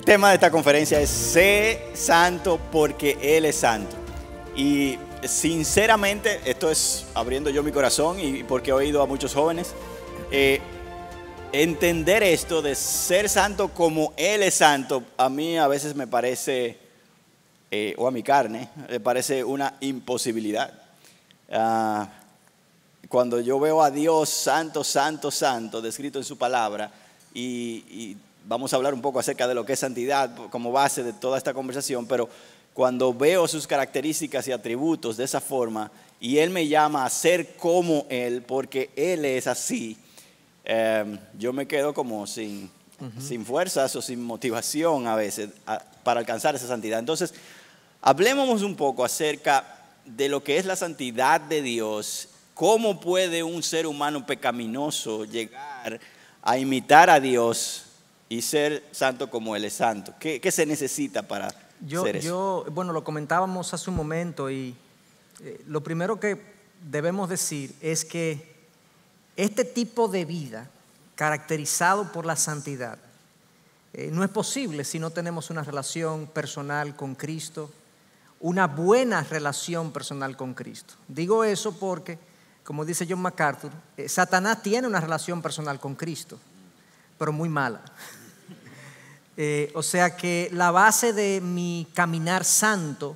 tema de esta conferencia es Sé santo porque Él es santo. Y sinceramente, esto es abriendo yo mi corazón y porque he oído a muchos jóvenes, entender esto de ser santo como Él es santo, a mí a veces me parece, o a mi carne, me parece una imposibilidad. Cuando yo veo a Dios santo, santo, santo, descrito en su palabra, y vamos a hablar un poco acerca de lo que es santidad como base de toda esta conversación, pero cuando veo sus características y atributos de esa forma, y Él me llama a ser como Él, porque Él es así, yo me quedo como sin fuerzas o sin motivación a veces para alcanzar esa santidad. Entonces, hablemos un poco acerca de lo que es la santidad de Dios. ¿Cómo puede un ser humano pecaminoso llegar a imitar a Dios y ser santo como Él es santo? ¿Qué se necesita para ser eso? Bueno, lo comentábamos hace un momento y lo primero que debemos decir es que este tipo de vida caracterizado por la santidad no es posible si no tenemos una relación personal con Cristo, una buena relación personal con Cristo. Digo eso porque, como dice John MacArthur, Satanás tiene una relación personal con Cristo, pero muy mala. O sea que la base de mi caminar santo,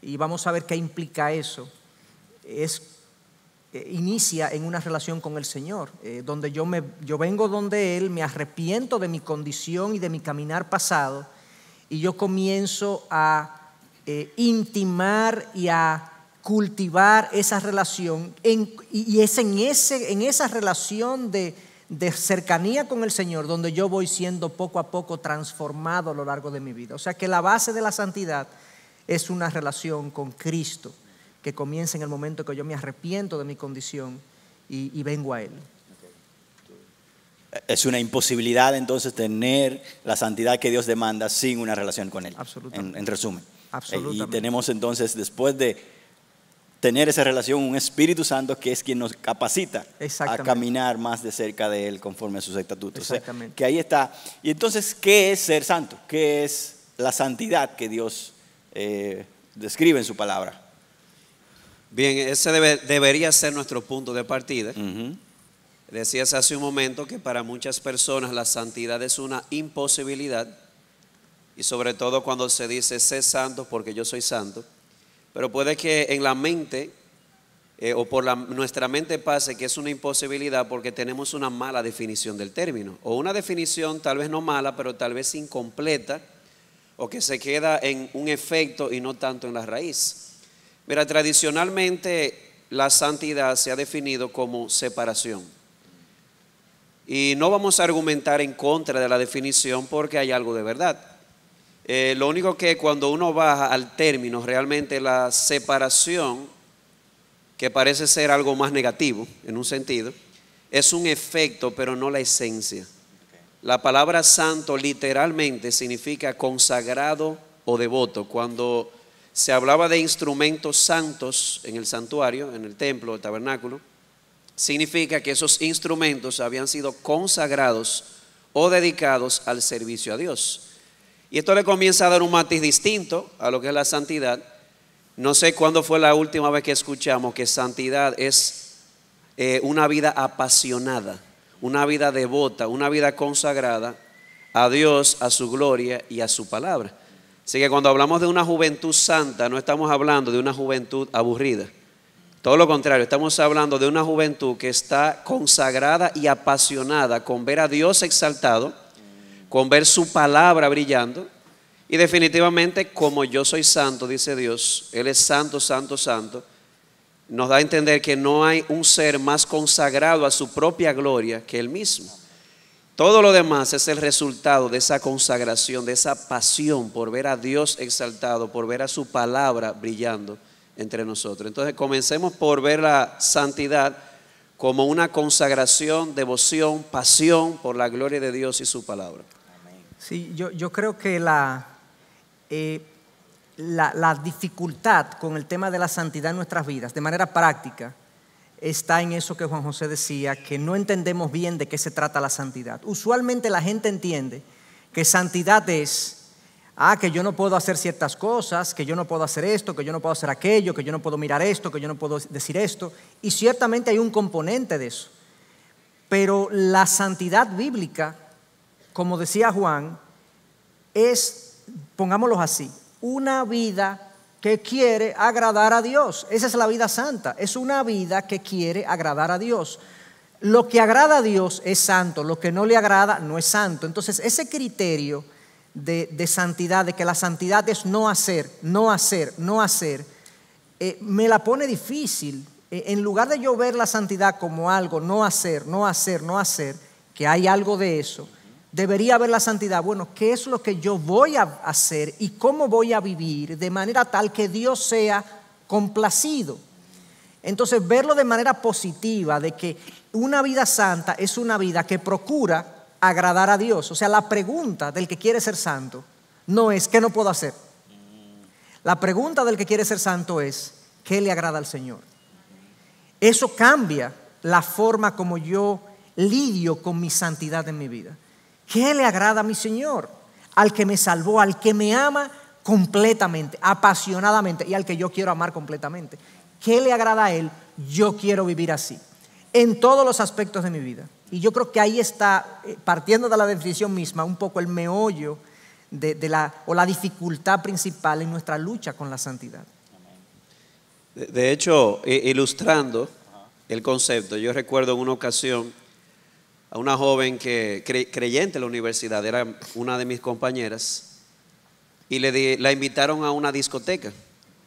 y vamos a ver qué implica eso, inicia en una relación con el Señor, donde yo vengo donde Él, me arrepiento de mi condición y de mi caminar pasado, y yo comienzo a intimar y a cultivar esa relación, y es en esa relación de cercanía con el Señor donde yo voy siendo poco a poco transformado a lo largo de mi vida. O sea que la base de la santidad es una relación con Cristo que comienza en el momento que yo me arrepiento de mi condición y vengo a Él. Es una imposibilidad entonces tener la santidad que Dios demanda sin una relación con Él. Absolutamente. En resumen. Absolutamente. Y tenemos entonces, después de tener esa relación, un Espíritu Santo que es quien nos capacita a caminar más de cerca de Él conforme a sus estatutos. Exactamente. O sea, que ahí está. Y entonces, ¿qué es ser santo? ¿Qué es la santidad que Dios describe en su palabra? Bien, ese debería ser nuestro punto de partida. Uh-huh. Decías hace un momento que para muchas personas la santidad es una imposibilidad, y sobre todo cuando se dice sé santo porque yo soy santo. Pero puede que en la mente o por nuestra mente pase que es una imposibilidad porque tenemos una mala definición del término, o una definición tal vez no mala, pero tal vez incompleta, o que se queda en un efecto y no tanto en la raíz. Mira, tradicionalmente la santidad se ha definido como separación, y no vamos a argumentar en contra de la definición porque hay algo de verdad. Lo único que cuando uno baja al término, realmente la separación, que parece ser algo más negativo en un sentido, es un efecto pero no la esencia. La palabra santo literalmente significa consagrado o devoto. Cuando se hablaba de instrumentos santos en el santuario, en el templo, el tabernáculo, significa que esos instrumentos habían sido consagrados o dedicados al servicio a Dios. Y esto le comienza a dar un matiz distinto a lo que es la santidad. No sé cuándo fue la última vez que escuchamos que santidad es una vida apasionada, una vida devota, una vida consagrada a Dios, a su gloria y a su palabra. Así que cuando hablamos de una juventud santa, no estamos hablando de una juventud aburrida. Todo lo contrario, estamos hablando de una juventud que está consagrada y apasionada con ver a Dios exaltado, con ver su palabra brillando. Y definitivamente, como yo soy santo, dice Dios, Él es santo, santo, santo, nos da a entender que no hay un ser más consagrado a su propia gloria que Él mismo. Todo lo demás es el resultado de esa consagración, de esa pasión por ver a Dios exaltado, por ver a su palabra brillando entre nosotros. Entonces comencemos por ver la santidad como una consagración, devoción, pasión por la gloria de Dios y su palabra. Sí, yo creo que la dificultad con el tema de la santidad en nuestras vidas, de manera práctica, está en eso que Juan José decía, que no entendemos bien de qué se trata la santidad. Usualmente la gente entiende que santidad es que yo no puedo hacer ciertas cosas, que yo no puedo hacer esto, que yo no puedo hacer aquello, que yo no puedo mirar esto, que yo no puedo decir esto. Y ciertamente hay un componente de eso. Pero la santidad bíblica, como decía Juan, es, pongámoslo así, una vida que quiere agradar a Dios. Esa es la vida santa, es una vida que quiere agradar a Dios. Lo que agrada a Dios es santo, lo que no le agrada no es santo. Entonces ese criterio de santidad, de que la santidad es no hacer, no hacer, no hacer, me la pone difícil. En lugar de yo ver la santidad como algo, no hacer, no hacer, no hacer, que hay algo de eso, debería ver la santidad, bueno, ¿qué es lo que yo voy a hacer y cómo voy a vivir de manera tal que Dios sea complacido? Entonces verlo de manera positiva, de que una vida santa es una vida que procura agradar a Dios. O sea, la pregunta del que quiere ser santo no es ¿qué no puedo hacer? La pregunta del que quiere ser santo es ¿qué le agrada al Señor? Eso cambia la forma como yo lidio con mi santidad en mi vida. ¿Qué le agrada a mi Señor? Al que me salvó, al que me ama completamente, apasionadamente y al que yo quiero amar completamente. ¿Qué le agrada a Él? Yo quiero vivir así, en todos los aspectos de mi vida. Y yo creo que ahí está, partiendo de la definición misma, un poco el meollo o la dificultad principal en nuestra lucha con la santidad. De hecho, ilustrando el concepto, yo recuerdo en una ocasión a una joven que creyente en la universidad, era una de mis compañeras, y la invitaron a una discoteca.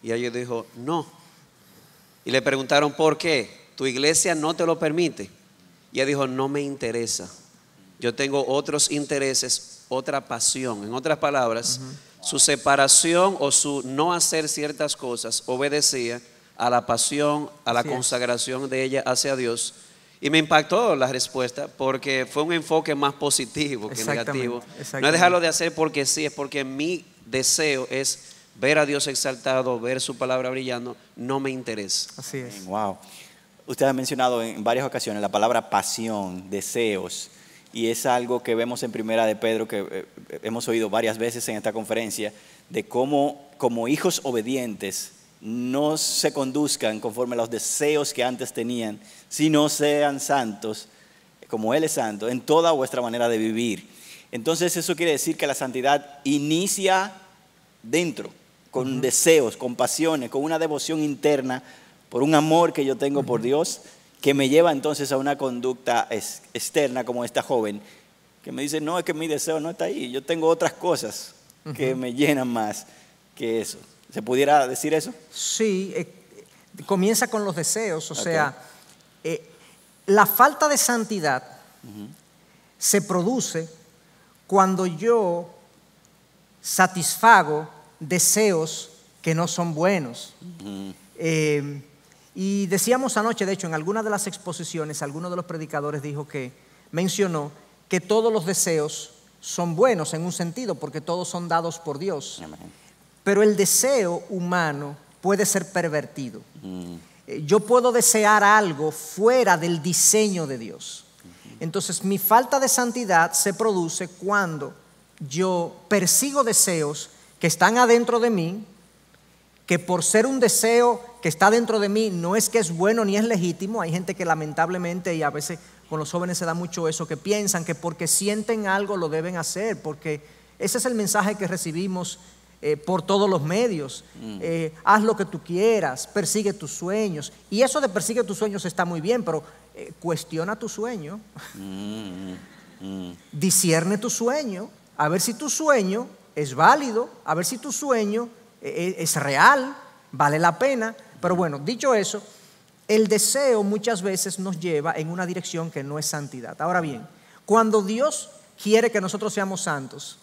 Y ella dijo, no. Y le preguntaron, ¿por qué? ¿Tu iglesia no te lo permite? Y ella dijo, no me interesa. Yo tengo otros intereses, otra pasión. En otras palabras, su separación o su no hacer ciertas cosas obedecía a la pasión, a la consagración de ella hacia Dios. Y me impactó la respuesta porque fue un enfoque más positivo que negativo. No es dejarlo de hacer porque sí, es porque mi deseo es ver a Dios exaltado, ver su palabra brillando, no me interesa. Así es. Wow. Usted ha mencionado en varias ocasiones la palabra pasión, deseos, y es algo que vemos en Primera de Pedro, que hemos oído varias veces en esta conferencia, de cómo como hijos obedientes no se conduzcan conforme a los deseos que antes tenían, sino sean santos, como Él es santo, en toda vuestra manera de vivir. Entonces eso quiere decir que la santidad inicia dentro, con deseos, con pasiones, con una devoción interna, por un amor que yo tengo por Dios, que me lleva entonces a una conducta externa como esta joven, que me dice, no, es que mi deseo no está ahí, yo tengo otras cosas que me llenan más que eso. ¿Se pudiera decir eso? Sí, comienza con los deseos, o sea, la falta de santidad se produce cuando yo satisfago deseos que no son buenos. Y decíamos anoche, de hecho, en alguna de las exposiciones, alguno de los predicadores mencionó que todos los deseos son buenos en un sentido, porque todos son dados por Dios. Pero el deseo humano puede ser pervertido. Yo puedo desear algo fuera del diseño de Dios. Entonces, mi falta de santidad se produce cuando yo persigo deseos que están adentro de mí, que por ser un deseo que está dentro de mí no es que es bueno ni es legítimo. Hay gente que lamentablemente, y a veces con los jóvenes se da mucho eso, que piensan que porque sienten algo lo deben hacer, porque ese es el mensaje que recibimos por todos los medios. Haz lo que tú quieras, persigue tus sueños. Y eso de persigue tus sueños está muy bien, pero cuestiona tu sueño. Discierne tu sueño, a ver si tu sueño es válido, a ver si tu sueño es real, vale la pena. Pero bueno, dicho eso, el deseo muchas veces nos lleva en una dirección que no es santidad. Ahora bien, cuando Dios quiere que nosotros seamos santos,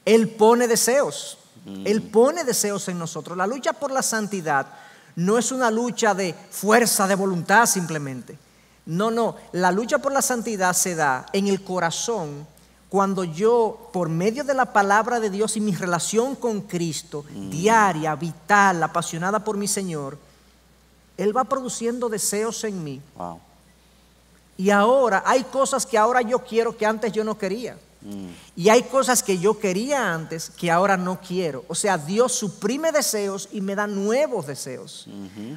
Él pone deseos. Él pone deseos en nosotros. La lucha por la santidad no es una lucha de fuerza de voluntad simplemente. No, la lucha por la santidad se da en el corazón cuando yo, por medio de la palabra de Dios y mi relación con Cristo, diaria, vital, apasionada por mi Señor, Él va produciendo deseos en mí. Wow. Y ahora hay cosas que ahora yo quiero que antes yo no quería. Y hay cosas que yo quería antes que ahora no quiero. O sea, Dios suprime deseos y me da nuevos deseos.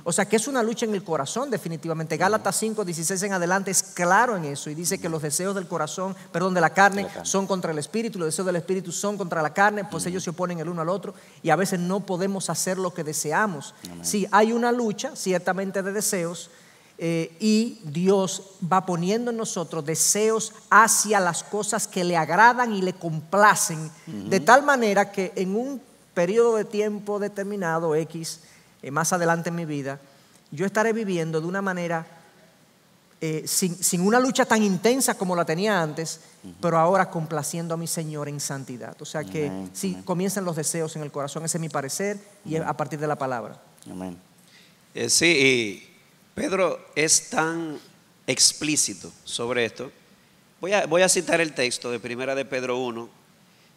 O sea, que es una lucha en el corazón definitivamente. Gálatas 5:16 en adelante es claro en eso y dice que los deseos del corazón, perdón, de la carne son contra el espíritu, los deseos del espíritu son contra la carne, pues ellos se oponen el uno al otro y a veces no podemos hacer lo que deseamos. Sí, hay una lucha ciertamente de deseos. Y Dios va poniendo en nosotros deseos hacia las cosas que le agradan y le complacen, de tal manera que en un periodo de tiempo determinado, X, más adelante en mi vida, yo estaré viviendo de una manera sin una lucha tan intensa como la tenía antes, pero ahora complaciendo a mi Señor en santidad. O sea que sí, comienzan los deseos en el corazón, ese es mi parecer, y a partir de la palabra. Amén. Sí, y Pedro es tan explícito sobre esto. Voy a citar el texto de Primera de Pedro 1.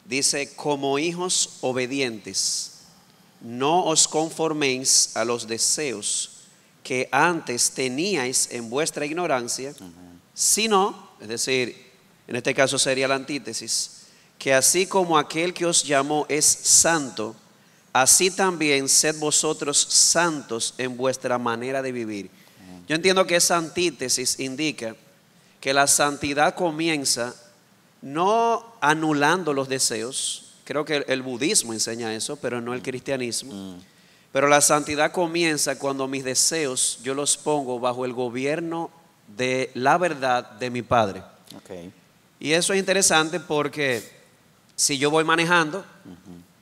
Dice, como hijos obedientes, no os conforméis a los deseos que antes teníais en vuestra ignorancia, sino, es decir, en este caso sería la antítesis, que así como aquel que os llamó es santo, así también sed vosotros santos en vuestra manera de vivir. Yo entiendo que esa antítesis indica que la santidad comienza no anulando los deseos. Creo que el budismo enseña eso, pero no el cristianismo. Pero la santidad comienza cuando mis deseos yo los pongo bajo el gobierno de la verdad de mi Padre. Y eso es interesante porque si yo voy manejando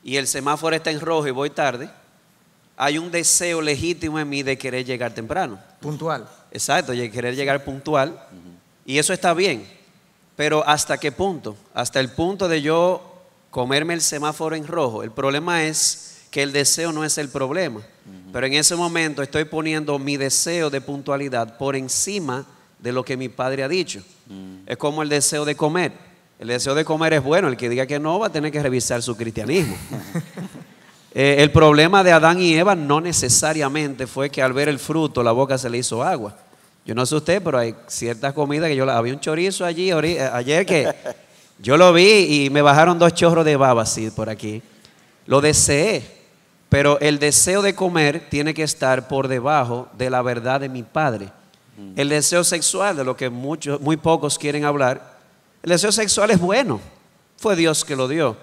y el semáforo está en rojo y voy tarde, hay un deseo legítimo en mí de querer llegar temprano. Puntual. Exacto, de querer llegar puntual. Y eso está bien. Pero ¿hasta qué punto? Hasta el punto de yo comerme el semáforo en rojo. El problema es que el deseo no es el problema. Pero en ese momento estoy poniendo mi deseo de puntualidad por encima de lo que mi Padre ha dicho. Es como el deseo de comer. El deseo de comer es bueno. El que diga que no va a tener que revisar su cristianismo. El problema de Adán y Eva no necesariamente fue que al ver el fruto la boca se le hizo agua. Yo no sé usted, pero hay ciertas comidas que había un chorizo allí ayer que yo lo vi y me bajaron 2 chorros de baba así por aquí. Lo deseé, pero el deseo de comer tiene que estar por debajo de la verdad de mi Padre. El deseo sexual, de lo que muy pocos quieren hablar, el deseo sexual es bueno, fue Dios que lo dio.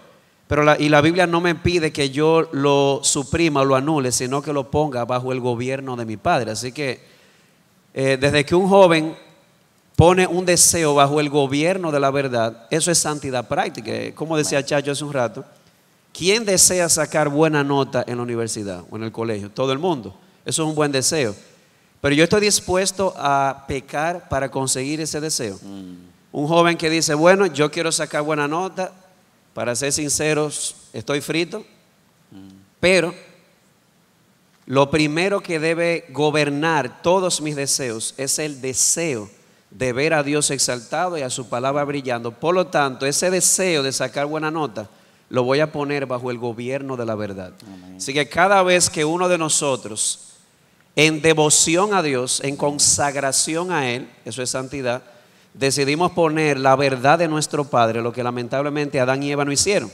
Pero la Biblia no me pide que yo lo suprima o lo anule, sino que lo ponga bajo el gobierno de mi Padre. Así que desde que un joven pone un deseo bajo el gobierno de la verdad, eso es santidad práctica. Como decía Chacho hace un rato, ¿quién desea sacar buena nota en la universidad o en el colegio? Todo el mundo. Eso es un buen deseo. Pero yo estoy dispuesto a pecar para conseguir ese deseo. Un joven que dice, bueno, yo quiero sacar buena nota. Para ser sinceros, estoy frito, pero lo primero que debe gobernar todos mis deseos es el deseo de ver a Dios exaltado y a su palabra brillando. Por lo tanto, ese deseo de sacar buena nota lo voy a poner bajo el gobierno de la verdad. Amén. Así que cada vez que uno de nosotros, en devoción a Dios, en consagración a Él, eso es santidad, decidimos poner la verdad de nuestro Padre, lo que lamentablemente Adán y Eva no hicieron.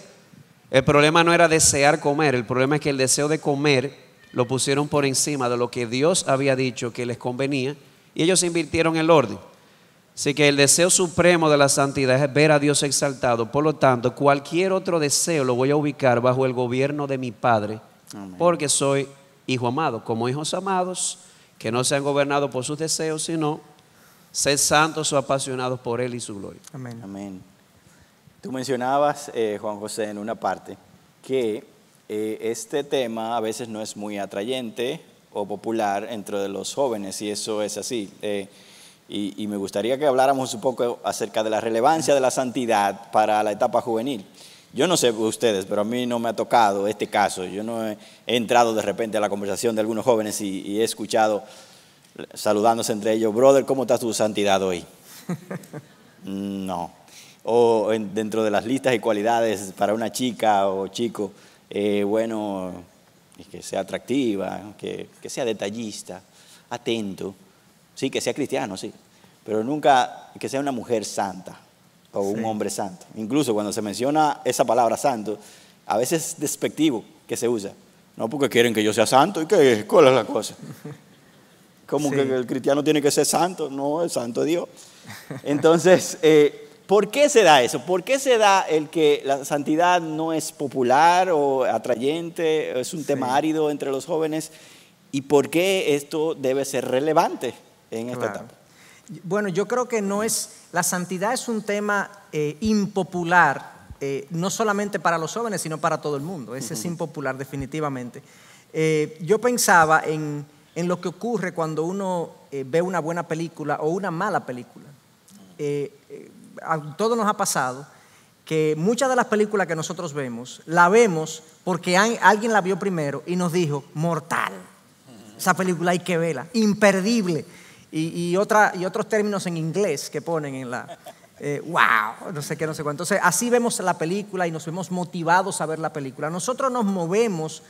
El problema no era desear comer, el problema es que el deseo de comer lo pusieron por encima de lo que Dios había dicho que les convenía y ellos invirtieron el orden. Así que el deseo supremo de la santidad es ver a Dios exaltado. Por lo tanto, cualquier otro deseo lo voy a ubicar bajo el gobierno de mi Padre. Amén. Porque soy hijo amado, como hijos amados que no sean gobernados por sus deseos, sino ser santos o apasionados por Él y su gloria. Amén. Amén. Tú mencionabas, Juan José, en una parte, que este tema a veces no es muy atrayente o popular entre de los jóvenes, y eso es así. Y me gustaría que habláramos un poco acerca de la relevancia de la santidad para la etapa juvenil. Yo no sé ustedes, pero a mí no me ha tocado este caso. Yo no he entrado de repente a la conversación de algunos jóvenes y he escuchado saludándose entre ellos, brother, ¿cómo está tu santidad hoy? No. O dentro de las listas y cualidades para una chica o chico, bueno, que sea atractiva, que sea detallista, atento, sí, que sea cristiano, sí, pero nunca que sea una mujer santa. o un hombre santo. Incluso cuando se menciona esa palabra santo, a veces es despectivo que se usa. No porque quieren que yo sea santo, ¿y qué? ¿Cuál es la cosa? Como que el cristiano tiene que ser santo. No, el santo es Dios. Entonces, ¿por qué se da eso? ¿Por qué se da el que la santidad no es popular o atrayente, es un tema árido entre los jóvenes? ¿Y por qué esto debe ser relevante en esta etapa? Bueno, yo creo que la santidad es un tema impopular, no solamente para los jóvenes, sino para todo el mundo. Ese es impopular definitivamente. Yo pensaba en lo que ocurre cuando uno ve una buena película o una mala película. A todos nos ha pasado que muchas de las películas que nosotros vemos, la vemos porque alguien la vio primero y nos dijo, mortal, esa película hay que verla, imperdible. Y otros términos en inglés que ponen en la... wow, no sé qué, no sé cuánto. Entonces, así vemos la película y nos vemos motivados a ver la película. Nosotros nos movemos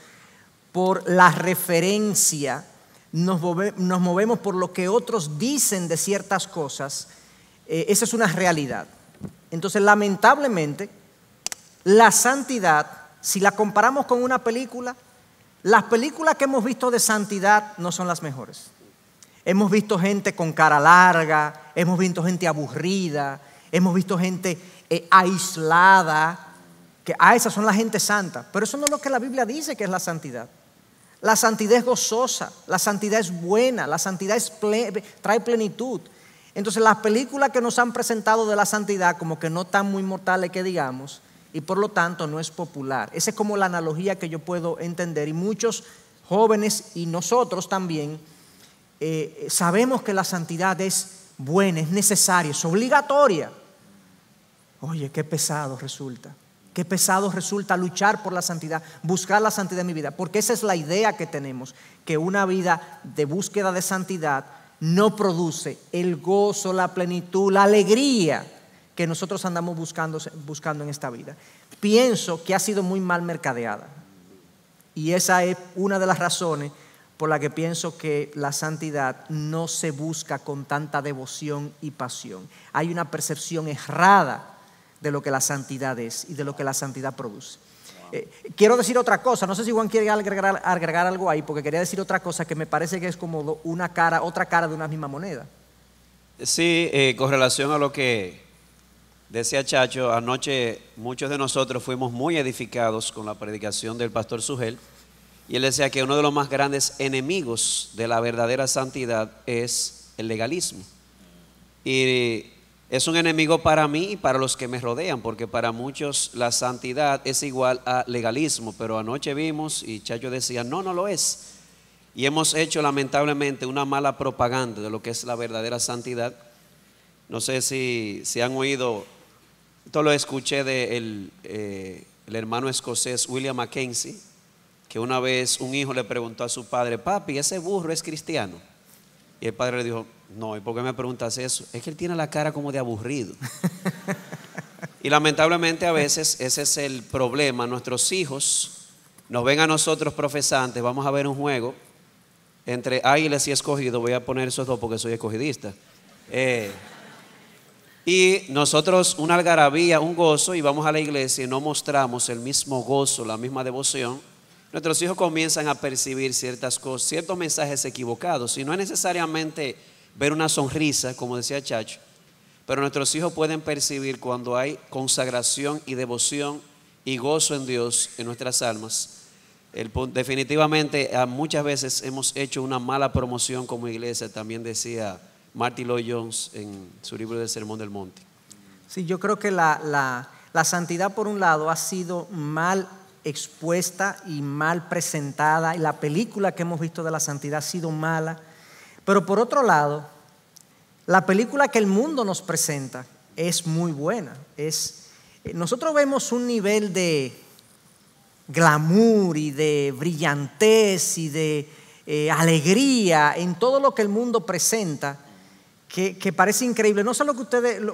por la referencia, nos movemos por lo que otros dicen de ciertas cosas. Esa es una realidad. Entonces, lamentablemente, la santidad, si la comparamos con una película, las películas que hemos visto de santidad no son las mejores. Hemos visto gente con cara larga, hemos visto gente aburrida, hemos visto gente aislada, que esas son la gente santa. Pero eso no es lo que la Biblia dice que es la santidad. La santidad es gozosa, la santidad es buena, la santidad trae plenitud. Entonces las películas que nos han presentado de la santidad como que no están muy mortales que digamos, y por lo tanto no es popular. Esa es como la analogía que yo puedo entender, y muchos jóvenes y nosotros también sabemos que la santidad es buena, es necesaria, es obligatoria. Oye, qué pesado resulta luchar por la santidad, buscar la santidad en mi vida, porque esa es la idea que tenemos, que una vida de búsqueda de santidad no produce el gozo, la plenitud, la alegría que nosotros andamos buscando en esta vida. Pienso que ha sido muy mal mercadeada, y esa es una de las razones por la que pienso que la santidad no se busca con tanta devoción y pasión. Hay una percepción errada de lo que la santidad es y de lo que la santidad produce. Quiero decir otra cosa, no sé si Juan quiere agregar algo ahí, porque quería decir otra cosa que me parece que es como otra cara de una misma moneda. Sí, con relación a lo que decía Chacho, anoche muchos de nosotros fuimos muy edificados con la predicación del pastor Sugel. Y él decía que uno de los más grandes enemigos de la verdadera santidad es el legalismo. Y es un enemigo para mí y para los que me rodean, porque para muchos la santidad es igual a legalismo. Pero anoche vimos, y Chacho decía, no lo es. Y hemos hecho lamentablemente una mala propaganda de lo que es la verdadera santidad. No sé si han oído, esto lo escuché del hermano escocés William Mackenzie, que una vez un hijo le preguntó a su padre, papi, ¿ese burro es cristiano? Y el padre le dijo, no, ¿y por qué me preguntas eso? Es que él tiene la cara como de aburrido. Y lamentablemente a veces ese es el problema. Nuestros hijos nos ven a nosotros profesantes, vamos a ver un juego entre Águilas y Escogido, voy a poner esos dos porque soy escogidista. Y nosotros una algarabía, un gozo, y vamos a la iglesia y no mostramos el mismo gozo, la misma devoción. Nuestros hijos comienzan a percibir ciertas cosas, ciertos mensajes equivocados, y no es necesariamente ver una sonrisa, como decía Chacho, pero nuestros hijos pueden percibir cuando hay consagración y devoción y gozo en Dios en nuestras almas. Definitivamente muchas veces hemos hecho una mala promoción como iglesia, también decía Martin Lloyd Jones en su libro del Sermón del Monte. Sí, yo creo que la santidad por un lado ha sido mal expuesta y mal presentada, y la película que hemos visto de la santidad ha sido mala, pero por otro lado, la película que el mundo nos presenta es muy buena. Nosotros vemos un nivel de glamour y de brillantez y de alegría en todo lo que el mundo presenta, que parece increíble. No sé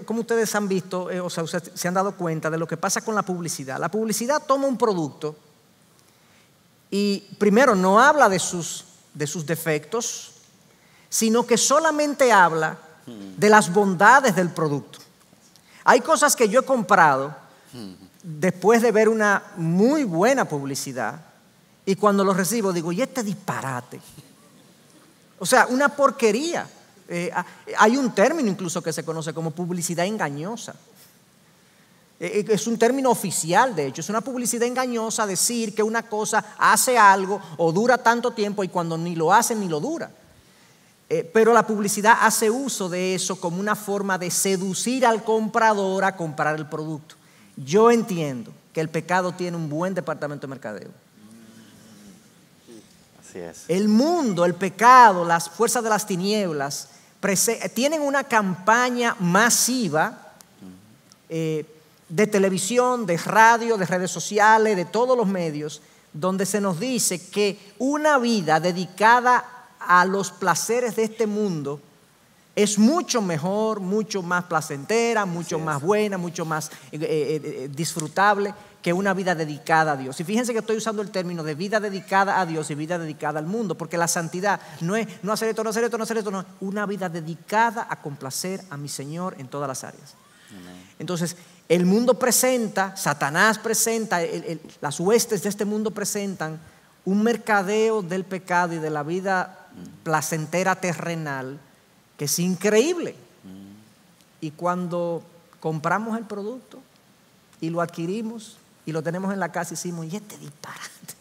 como ustedes han visto, o sea, ustedes se han dado cuenta de lo que pasa con la publicidad. La publicidad toma un producto y primero no habla de sus defectos, sino que solamente habla de las bondades del producto. Hay cosas que yo he comprado después de ver una muy buena publicidad y cuando lo recibo digo, ¿y este disparate? O sea, una porquería. Hay un término incluso que se conoce como publicidad engañosa. Es un término oficial, de hecho. Es una publicidad engañosa decir que una cosa hace algo o dura tanto tiempo y cuando ni lo hace ni lo dura. Pero la publicidad hace uso de eso como una forma de seducir al comprador a comprar el producto. Yo entiendo que el pecado tiene un buen departamento de mercadeo. Así es. El mundo, el pecado, las fuerzas de las tinieblas tienen una campaña masiva de televisión, de radio, de redes sociales, de todos los medios, donde se nos dice que una vida dedicada a los placeres de este mundo es mucho mejor, mucho más placentera, mucho más buena, mucho más disfrutable que una vida dedicada a Dios. Y fíjense que estoy usando el término de vida dedicada a Dios y vida dedicada al mundo, porque la santidad no es no hacer esto, no hacer esto, no hacer esto, no. Una vida dedicada a complacer a mi Señor en todas las áreas. Entonces, el mundo presenta, Satanás presenta, las huestes de este mundo presentan un mercadeo del pecado y de la vida placentera terrenal que es increíble. Y cuando compramos el producto y lo adquirimos y lo tenemos en la casa y decimos, ¿y este disparate?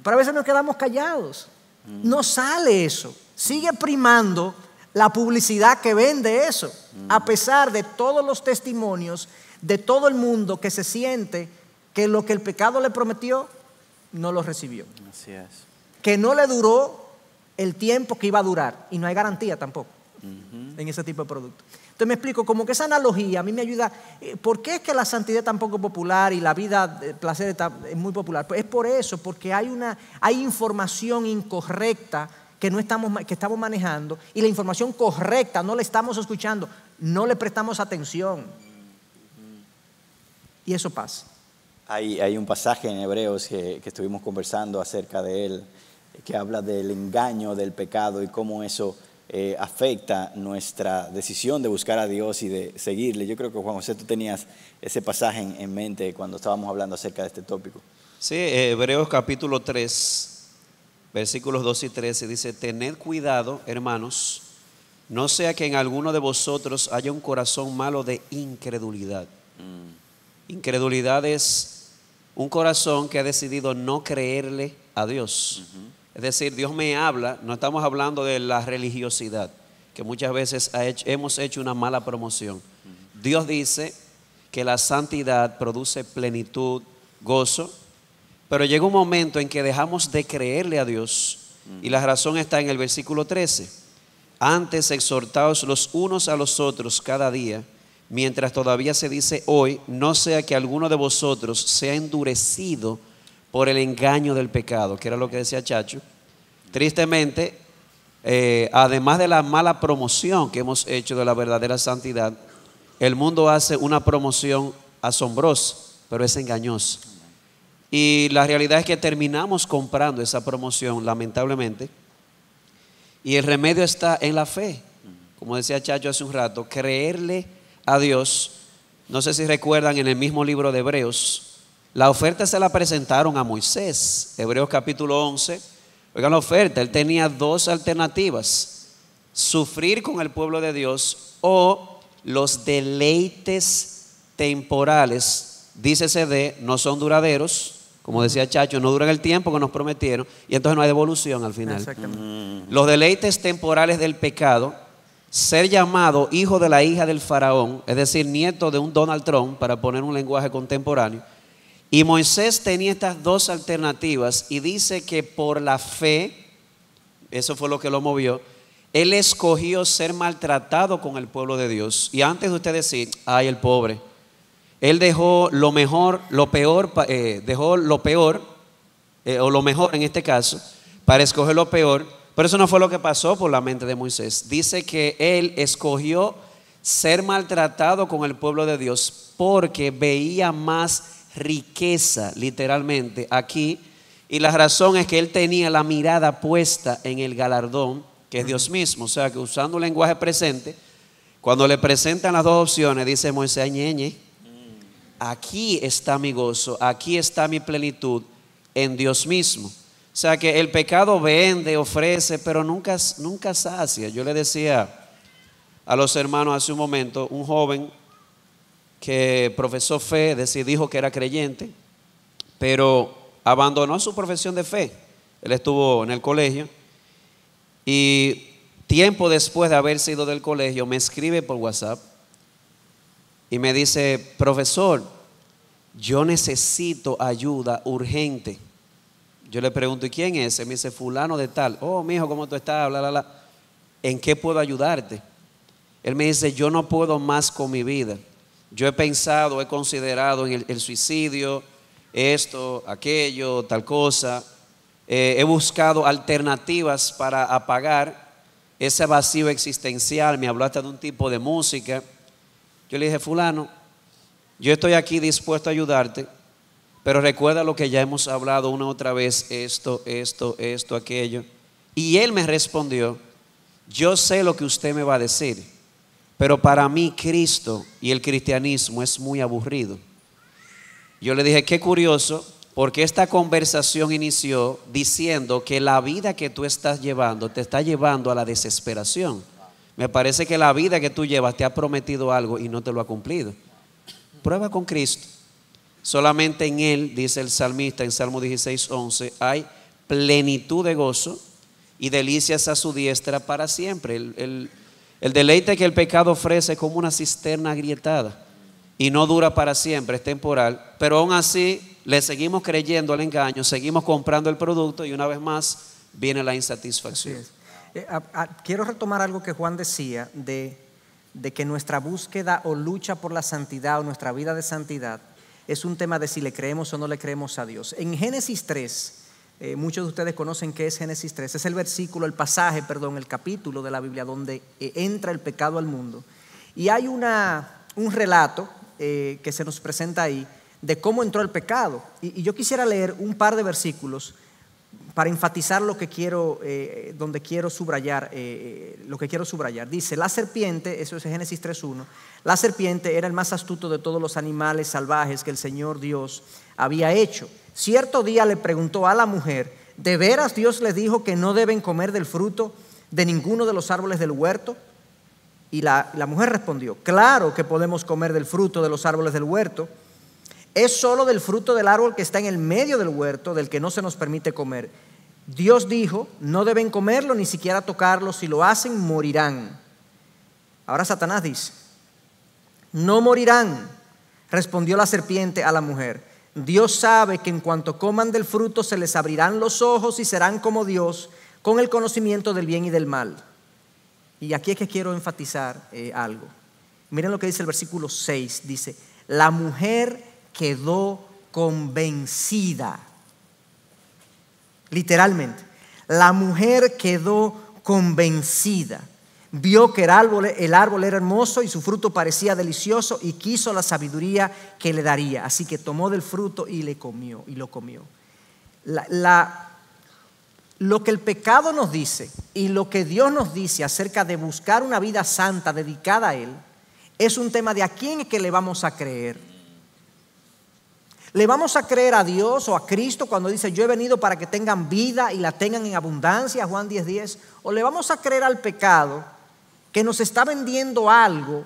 Pero a veces nos quedamos callados. No sale eso. Sigue primando la publicidad que vende eso, a pesar de todos los testimonios de todo el mundo que se siente que lo que el pecado le prometió no lo recibió. Así es. Que no le duró el tiempo que iba a durar y no hay garantía tampoco en ese tipo de producto. Entonces me explico, como que esa analogía a mí me ayuda. ¿Por qué es que la santidad es tan poco popular y la vida de placer es muy popular? Pues es por eso, porque hay información incorrecta que estamos manejando y la información correcta no la estamos escuchando, no le prestamos atención. Y eso pasa. Hay un pasaje en Hebreos que estuvimos conversando acerca de él, que habla del engaño del pecado y cómo eso afecta nuestra decisión de buscar a Dios y de seguirle. Yo creo que Juan José, tú tenías ese pasaje en mente cuando estábamos hablando acerca de este tópico. Sí, Hebreos capítulo 3, versículos 2 y 13 dice, tened cuidado, hermanos, no sea que en alguno de vosotros haya un corazón malo de incredulidad. Incredulidad es un corazón que ha decidido no creerle a Dios. Es decir, Dios me habla, no estamos hablando de la religiosidad, que muchas veces hemos hecho una mala promoción. Dios dice que la santidad produce plenitud, gozo, pero llega un momento en que dejamos de creerle a Dios y la razón está en el versículo 13. Antes exhortaos los unos a los otros cada día, mientras todavía se dice hoy, no sea que alguno de vosotros sea endurecido por el engaño del pecado, que era lo que decía Chacho. Tristemente, además de la mala promoción que hemos hecho de la verdadera santidad, el mundo hace una promoción asombrosa, pero es engañosa. Y la realidad es que terminamos comprando esa promoción, lamentablemente, y el remedio está en la fe. Como decía Chacho hace un rato, creerle a Dios. No sé si recuerdan, en el mismo libro de Hebreos, la oferta se la presentaron a Moisés. Hebreos capítulo 11. Oigan la oferta, él tenía dos alternativas: sufrir con el pueblo de Dios o los deleites temporales, dícese de, no son duraderos, como decía Chacho, no duran el tiempo que nos prometieron y entonces no hay devolución al final. Exactamente. Los deleites temporales del pecado, ser llamado hijo de la hija del faraón, es decir, nieto de un Donald Trump, para poner un lenguaje contemporáneo. Y Moisés tenía estas dos alternativas y dice que por la fe, eso fue lo que lo movió, él escogió ser maltratado con el pueblo de Dios. Y antes de usted decir, ay, el pobre, él dejó lo mejor, lo peor, dejó lo peor, o lo mejor en este caso, para escoger lo peor. Pero eso no fue lo que pasó por la mente de Moisés. Dice que él escogió ser maltratado con el pueblo de Dios porque veía más riqueza, literalmente, aquí. Y la razón es que él tenía la mirada puesta en el galardón, que es Dios mismo. O sea, que usando un lenguaje presente, Cuando le presentan las dos opciones, dice Moisés: ñeñe, aquí está mi gozo, aquí está mi plenitud en Dios mismo. O sea que el pecado vende, ofrece, pero nunca sacia. Yo le decía a los hermanos hace un momento, un joven que profesó fe, dijo que era creyente, pero abandonó su profesión de fe. Él estuvo en el colegio y tiempo después de haber sido del colegio me escribe por WhatsApp y me dice: profesor, yo necesito ayuda urgente. Yo le pregunto: ¿y quién es? Él me dice: fulano de tal. Oh, mijo, ¿cómo tú estás? Bla, bla, bla. ¿En qué puedo ayudarte? Él me dice: yo no puedo más con mi vida. Yo he pensado, he considerado en el suicidio, esto, aquello, tal cosa. He buscado alternativas para apagar ese vacío existencial. Me habló hasta de un tipo de música. Yo le dije: fulano, yo estoy aquí dispuesto a ayudarte, pero recuerda lo que ya hemos hablado una otra vez, esto, aquello. Y él me respondió: yo sé lo que usted me va a decir, pero para mí Cristo y el cristianismo es muy aburrido. Yo le dije: qué curioso, porque esta conversación inició diciendo que la vida que tú estás llevando te está llevando a la desesperación. Me parece que la vida que tú llevas te ha prometido algo y no te lo ha cumplido. Prueba con Cristo. Solamente en Él, dice el salmista en Salmo 16:11, hay plenitud de gozo y delicias a su diestra para siempre. El deleite que el pecado ofrece es como una cisterna agrietada y no dura para siempre, es temporal, pero aún así le seguimos creyendo al engaño, seguimos comprando el producto y una vez más viene la insatisfacción. Quiero retomar algo que Juan decía de que nuestra búsqueda o lucha por la santidad o nuestra vida de santidad es un tema de si le creemos o no le creemos a Dios. En Génesis 3, muchos de ustedes conocen qué es Génesis 3, es el capítulo de la Biblia donde entra el pecado al mundo. Y hay un relato que se nos presenta ahí de cómo entró el pecado. Y yo quisiera leer un par de versículos para enfatizar lo que quiero, donde quiero subrayar, lo que quiero subrayar. Dice: la serpiente, eso es Génesis 3:1, la serpiente era el más astuto de todos los animales salvajes que el Señor Dios había hecho. Cierto día le preguntó a la mujer: ¿de veras Dios les dijo que no deben comer del fruto de ninguno de los árboles del huerto? Y la mujer respondió: claro que podemos comer del fruto de los árboles del huerto. Es solo del fruto del árbol que está en el medio del huerto del que no se nos permite comer. Dios dijo: no deben comerlo ni siquiera tocarlo, si lo hacen morirán. Ahora Satanás dice: no morirán. Respondió la serpiente a la mujer: Dios sabe que en cuanto coman del fruto se les abrirán los ojos y serán como Dios, con el conocimiento del bien y del mal. Y aquí es que quiero enfatizar algo. Miren lo que dice el versículo 6. Dice: la mujer quedó convencida. Literalmente, la mujer quedó convencida. Vio que el árbol era hermoso y su fruto parecía delicioso y quiso la sabiduría que le daría. Así que tomó del fruto y lo comió. Lo que el pecado nos dice y lo que Dios nos dice acerca de buscar una vida santa dedicada a Él es un tema de a quién es que le vamos a creer. ¿Le vamos a creer a Dios o a Cristo cuando dice: yo he venido para que tengan vida y la tengan en abundancia, Juan 10:10? ¿O le vamos a creer al pecado que nos está vendiendo algo?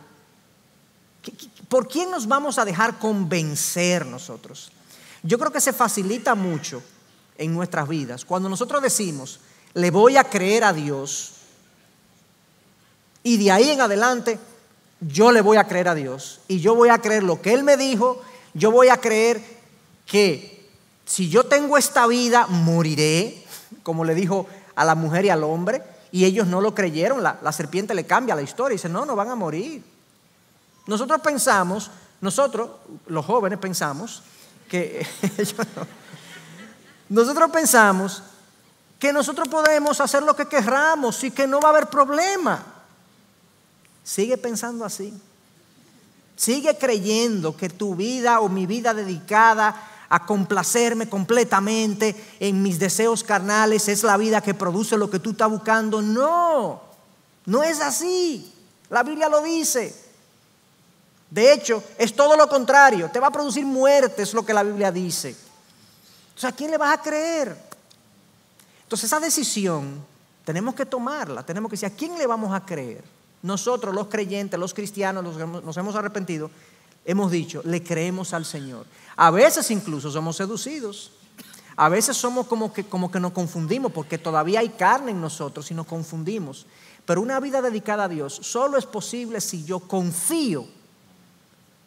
¿Por quién nos vamos a dejar convencer nosotros? Yo creo que se facilita mucho en nuestras vidas cuando nosotros decimos: le voy a creer a Dios, y de ahí en adelante yo le voy a creer a Dios y yo voy a creer lo que Él me dijo. Yo voy a creer que si yo tengo esta vida moriré, como le dijo a la mujer y al hombre, y ellos no lo creyeron. La serpiente le cambia la historia y dice: no van a morir. Nosotros los jóvenes pensamos que nosotros pensamos que nosotros podemos hacer lo que querramos y que no va a haber problema. Sigue pensando así. Sigue creyendo que tu vida o mi vida dedicada a complacerme completamente en mis deseos carnales es la vida que produce lo que tú estás buscando. No es así. La Biblia lo dice. De hecho, es todo lo contrario. Te va a producir muerte, es lo que la Biblia dice. Entonces, ¿a quién le vas a creer? Entonces, esa decisión tenemos que tomarla. Tenemos que decir, ¿a quién le vamos a creer? Nosotros, los creyentes, los cristianos, los que nos hemos arrepentido, hemos dicho, le creemos al Señor. A veces incluso somos seducidos. A veces somos como que nos confundimos porque todavía hay carne en nosotros y nos confundimos. Pero una vida dedicada a Dios solo es posible si yo confío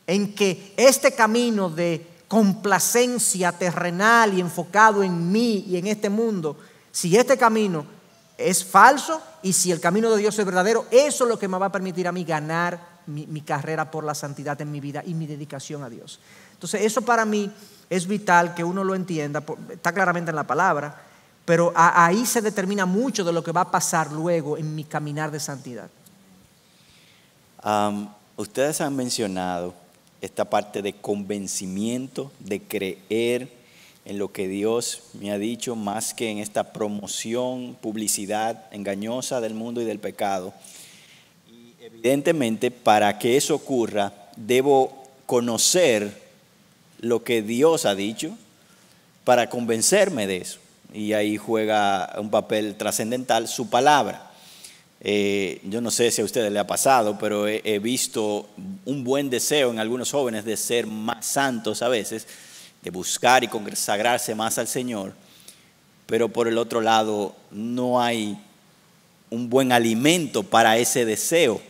en que este camino de complacencia terrenal y enfocado en mí y en este mundo, si este camino es falso y si el camino de Dios es verdadero, eso es lo que me va a permitir a mí ganar mi carrera por la santidad en mi vida y mi dedicación a Dios. Entonces, eso para mí es vital que uno lo entienda, está claramente en la palabra, pero ahí se determina mucho de lo que va a pasar luego en mi caminar de santidad. Ustedes han mencionado esta parte de convencimiento, de creer en lo que Dios me ha dicho, más que en esta promoción, publicidad engañosa del mundo y del pecado. Y evidentemente, para que eso ocurra, debo conocer lo que Dios ha dicho para convencerme de eso. Y ahí juega un papel trascendental su palabra. Yo no sé si a ustedes les ha pasado, pero he visto un buen deseo en algunos jóvenes de ser más santos a veces, de buscar y consagrarse más al Señor, pero por el otro lado no hay un buen alimento para ese deseo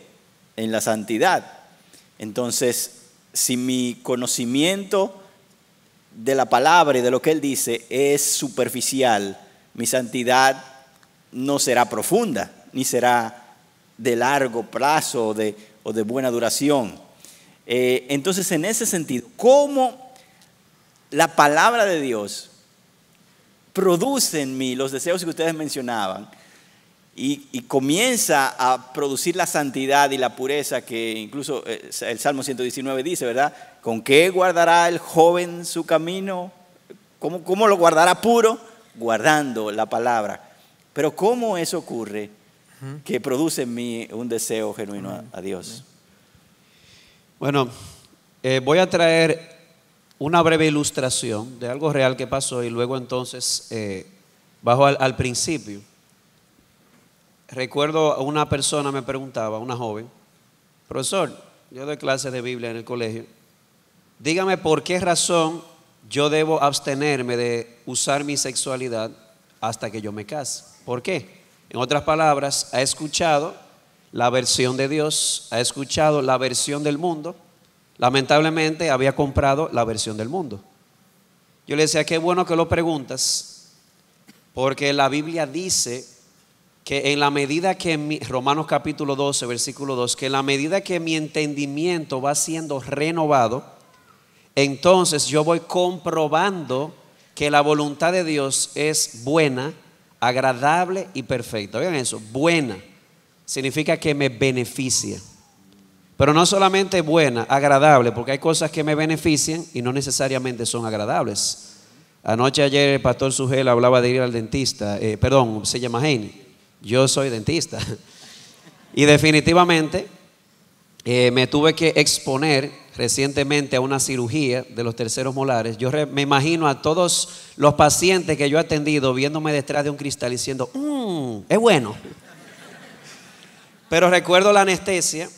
en la santidad. Entonces, si mi conocimiento de la palabra y de lo que Él dice es superficial, mi santidad no será profunda, ni será de largo plazo o de buena duración. Entonces, en ese sentido, ¿cómo la palabra de Dios produce en mí los deseos que ustedes mencionaban y comienza a producir la santidad y la pureza que incluso el Salmo 119 dice, ¿verdad? ¿Con qué guardará el joven su camino? ¿Cómo lo guardará puro? Guardando la palabra. Pero ¿cómo eso ocurre que produce en mí un deseo genuino a Dios? Bueno, voy a traer una breve ilustración de algo real que pasó y luego entonces bajo al principio. Recuerdo a una persona me preguntaba, una joven, profesor, yo doy clases de Biblia en el colegio, dígame por qué razón yo debo abstenerme de usar mi sexualidad hasta que yo me case. ¿Por qué? En otras palabras, ha escuchado la versión de Dios, ha escuchado la versión del mundo. Lamentablemente había comprado la versión del mundo. Yo le decía, qué bueno que lo preguntas, porque la Biblia dice que en la medida que Romanos capítulo 12, versículo 2, que en la medida que mi entendimiento va siendo renovado, entonces yo voy comprobando que la voluntad de Dios es buena, agradable y perfecta. Oigan eso, buena significa que me beneficia. Pero no solamente buena, agradable, porque hay cosas que me benefician y no necesariamente son agradables. Ayer el pastor Sugel hablaba de ir al dentista, se llama Heine. Yo soy dentista. Y definitivamente me tuve que exponer recientemente a una cirugía de los terceros molares. Yo me imagino a todos los pacientes que yo he atendido viéndome detrás de un cristal diciendo, es bueno. Pero recuerdo la anestesia.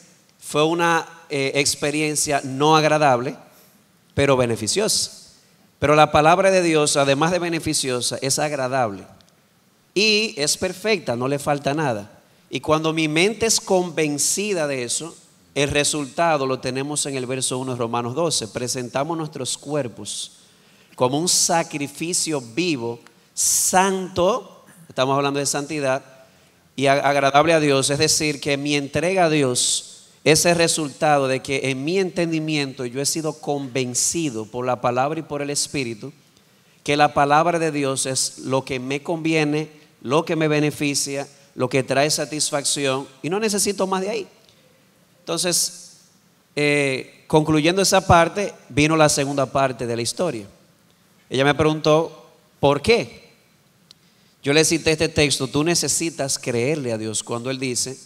Fue una experiencia no agradable, pero beneficiosa. Pero la palabra de Dios, además de beneficiosa, es agradable y es perfecta, no le falta nada. Y cuando mi mente es convencida de eso, el resultado lo tenemos en el verso 1 de Romanos 12. Presentamos nuestros cuerpos como un sacrificio vivo, santo, estamos hablando de santidad, y agradable a Dios. Es decir, que mi entrega a Dios es el resultado de que en mi entendimiento yo he sido convencido por la palabra y por el Espíritu que la palabra de Dios es lo que me conviene, lo que me beneficia, lo que trae satisfacción y no necesito más de ahí. Entonces, concluyendo esa parte, vino la segunda parte de la historia. Ella me preguntó, ¿por qué? Yo le cité este texto, tú necesitas creerle a Dios cuando Él dice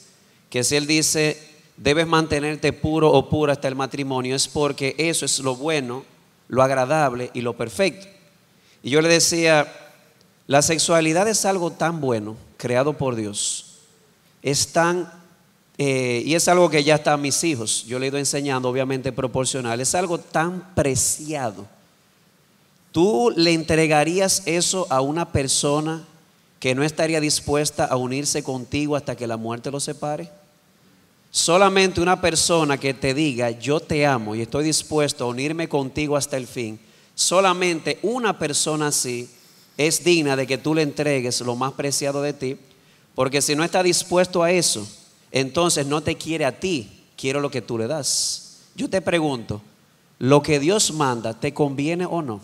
que si Él dice, debes mantenerte puro o pura hasta el matrimonio, es porque eso es lo bueno, lo agradable y lo perfecto. Y yo le decía, la sexualidad es algo tan bueno, creado por Dios, es tan, y es algo que ya está a mis hijos, yo le he ido enseñando, obviamente proporcional, es algo tan preciado. ¿Tú le entregarías eso a una persona que no estaría dispuesta a unirse contigo hasta que la muerte los separe? Solamente una persona que te diga, yo te amo y estoy dispuesto a unirme contigo hasta el fin, solamente una persona así es digna de que tú le entregues lo más preciado de ti, porque si no está dispuesto a eso, entonces no te quiere a ti, quiere lo que tú le das. Yo te pregunto, ¿lo que Dios manda te conviene o no?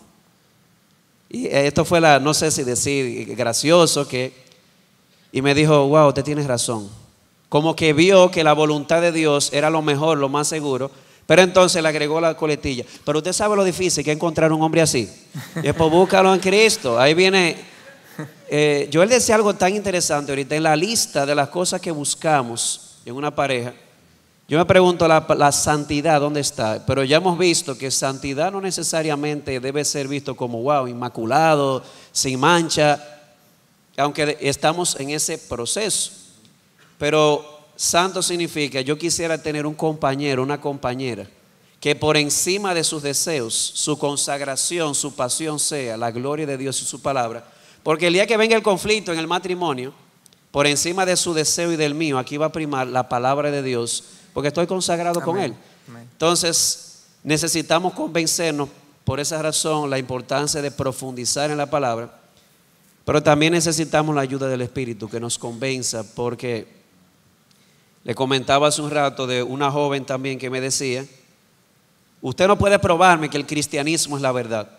Y esto fue no sé si decir gracioso, y me dijo, wow, usted tiene razón. Como que vio que la voluntad de Dios era lo mejor, lo más seguro, pero entonces le agregó la coletilla. Pero usted sabe lo difícil que es encontrar un hombre así. Y después búscalo en Cristo. Ahí viene, Joel decía algo tan interesante ahorita, en la lista de las cosas que buscamos en una pareja. Yo me pregunto, la santidad, ¿dónde está? Pero ya hemos visto que santidad no necesariamente debe ser visto como, wow, inmaculado, sin mancha, aunque estamos en ese proceso. Pero santo significa, yo quisiera tener un compañero, una compañera, que por encima de sus deseos, su consagración, su pasión sea la gloria de Dios y su palabra. Porque el día que venga el conflicto en el matrimonio, por encima de su deseo y del mío, aquí va a primar la palabra de Dios, porque estoy consagrado con Él. Amén. Entonces necesitamos convencernos, por esa razón, la importancia de profundizar en la palabra, pero también necesitamos la ayuda del Espíritu que nos convenza, porque le comentaba hace un rato de una joven también que me decía, usted no puede probarme que el cristianismo es la verdad.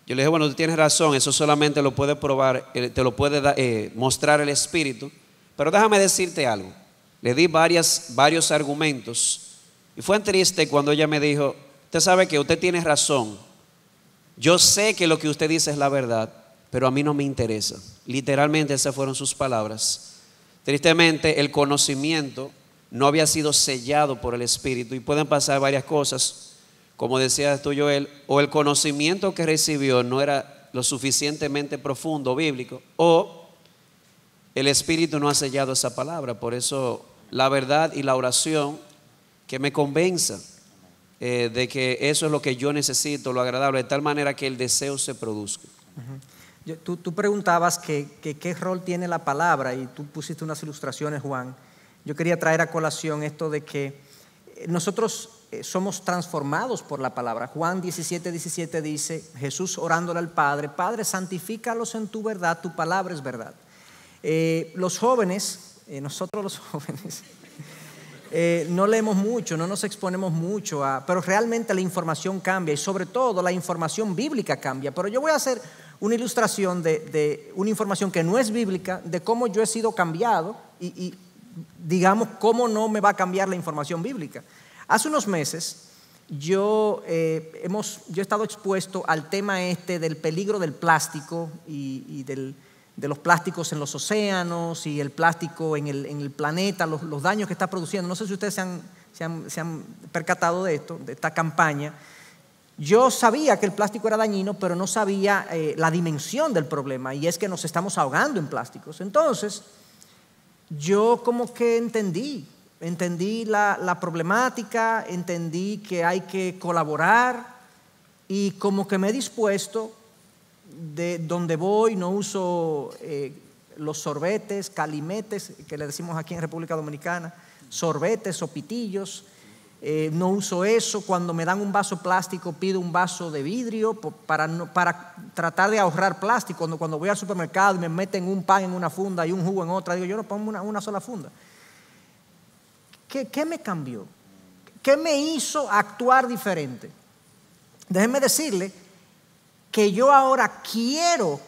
Yo le dije, bueno, tú tienes razón, eso solamente lo puede probar, te lo puede mostrar el Espíritu, pero déjame decirte algo. Le di varios argumentos y fue triste cuando ella me dijo, usted sabe que usted tiene razón, yo sé que lo que usted dice es la verdad, pero a mí no me interesa. Literalmente esas fueron sus palabras. Tristemente el conocimiento no había sido sellado por el Espíritu y pueden pasar varias cosas, como decías tú, Joel, o el conocimiento que recibió no era lo suficientemente profundo, bíblico, o el Espíritu no ha sellado esa palabra. Por eso la verdad y la oración que me convenza de que eso es lo que yo necesito, lo agradable, de tal manera que el deseo se produzca. Tú preguntabas qué rol tiene la palabra y tú pusiste unas ilustraciones, Juan. Yo quería traer a colación esto de que nosotros somos transformados por la palabra. Juan 17:17 dice, Jesús orándole al Padre, Padre, santifícalos en tu verdad, tu palabra es verdad. Los jóvenes, nosotros los jóvenes, no leemos mucho, no nos exponemos mucho, pero realmente la información cambia y sobre todo la información bíblica cambia. Pero yo voy a hacer una ilustración de una información que no es bíblica, de cómo yo he sido cambiado y digamos cómo no me va a cambiar la información bíblica. Hace unos meses yo he estado expuesto al tema del peligro del plástico y de los plásticos en los océanos y el plástico en el planeta, los daños que está produciendo. No sé si ustedes se han percatado de esto, de esta campaña. Yo sabía que el plástico era dañino, pero no sabía la dimensión del problema, y es que nos estamos ahogando en plásticos. Entonces, yo como que entendí la problemática, entendí que hay que colaborar y como que me he dispuesto. De donde voy no uso los sorbetes, calimetes, que le decimos aquí en República Dominicana, sorbetes o pitillos, no uso eso. Cuando me dan un vaso plástico pido un vaso de vidrio para tratar de ahorrar plástico. Cuando voy al supermercado y me meten un pan en una funda y un jugo en otra, digo, yo no pongo una sola funda. ¿Qué me cambió? ¿Qué me hizo actuar diferente? Déjenme decirle que yo ahora quiero